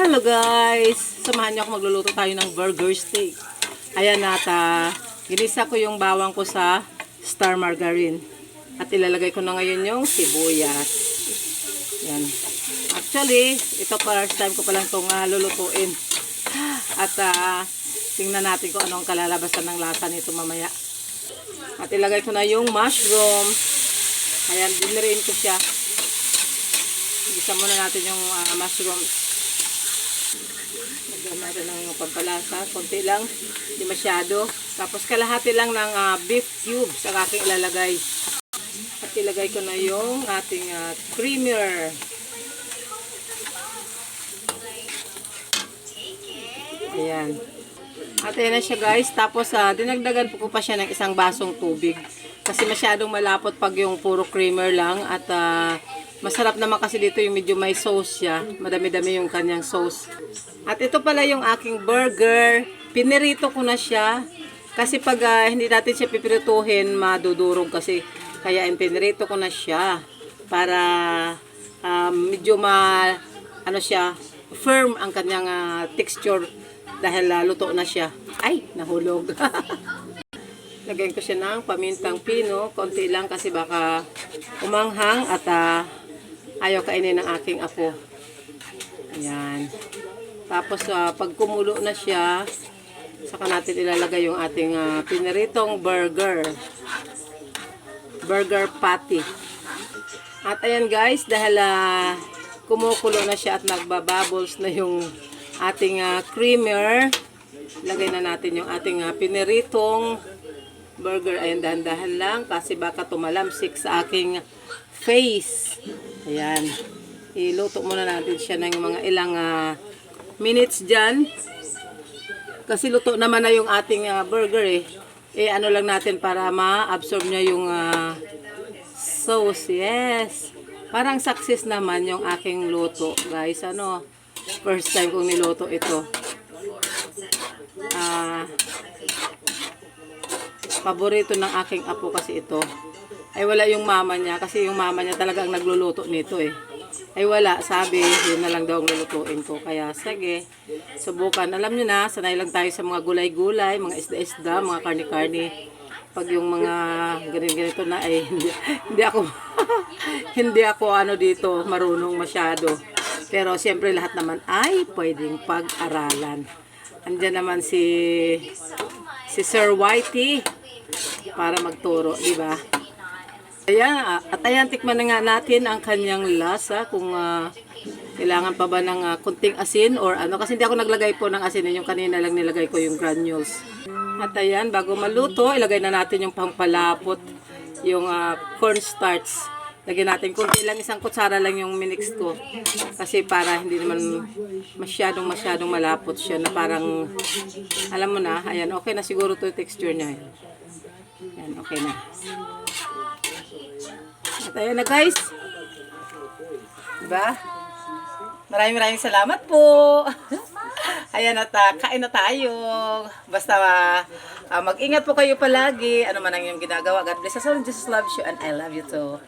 Hello guys! Samahan niyo ako magluluto tayo ng burger steak. Ayan ginisa ko yung bawang ko sa star margarine. At ilalagay ko na ngayon yung sibuyas. Yan. Actually, ito first time ko palang itong lulutuin. At tingnan natin kung anong kalalabasan ng lasa nito mamaya. At ilagay ko na yung mushroom. Ayan, dinirain ko siya. Igisa muna natin yung mushrooms. Lagyan natin ng pampalasa. Konti lang. Hindi masyado. Tapos kalahati lang ng beef cubes ang aking ilalagay. At ilagay ko na yung ating creamer. Ayan. At ayan na siya guys. Tapos dinagdagan ko pa siya ng isang basong tubig. Kasi masyadong malapot pag yung puro creamer lang. At masarap naman kasi dito yung medyo may sauce siya. Madami-dami yung kanyang sauce. At ito pala yung aking burger. Pinirito ko na siya. Kasi pag hindi natin siya pipirituhin, madudurog kasi. Kaya pinirito ko na siya. Para medyo firm ang kanyang texture. Dahil luto na siya. Ay, nahulog. Lagyan ko siya ng pamintang pino. Konti lang kasi baka umanghang at ayaw kainin ng aking apo. Ayan. Tapos pag kumulo na siya, saka natin ilalagay yung ating piniritong burger. Burger patty. At ayan guys, dahil kumukulo na siya at nagbabubbles na yung ating creamer, lagay na natin yung ating piniritong burger. Ayan, dahan-dahan lang kasi baka tumalamsik sa aking face. Ayan. Iluto muna natin siya ng mga ilang minutes dyan. Kasi luto naman na yung ating burger eh. Ano lang natin para ma-absorb niya yung sauce. Yes. Parang success naman yung aking luto. Guys, first time kong niluto ito. Paborito ng aking apo kasi ito. Ay wala yung mama niya. Kasi yung mama niya talagang nagluluto nito eh. Ay wala, sabi, yun na lang daw ang lulutuin ko. Kaya sige, subukan. Alam nyo na, sanay lang tayo sa mga gulay-gulay, mga isda-isda, mga karni-karni. Pag yung mga ganito na ay hindi ako hindi ako dito marunong masyado. Pero siyempre lahat naman ay pwedeng pag-aralan. Andiyan naman si Sir Whitey para magturo, di ba? Ayan, at ayan, tikman na nga natin ang kanyang lasa kung kailangan pa ba ng kunting asin or kasi hindi ako naglagay po ng asin, yung kanina lang nilagay ko yung granules. At ayan, bago maluto, ilagay na natin yung pampalapot, yung cornstarch. Lagyan natin kunti lang, isang kutsara lang yung minix ko. Kasi para hindi naman masyadong malapot siya na parang, alam mo na, ayan, okay na siguro to yung texture niya. Ayan, okay na. At ayan na guys. Diba? Maraming salamat po. Ayan at kain na tayo. Basta mag-ingat po kayo palagi. Ano man ang iyong ginagawa. God bless us all. Jesus loves you and I love you too.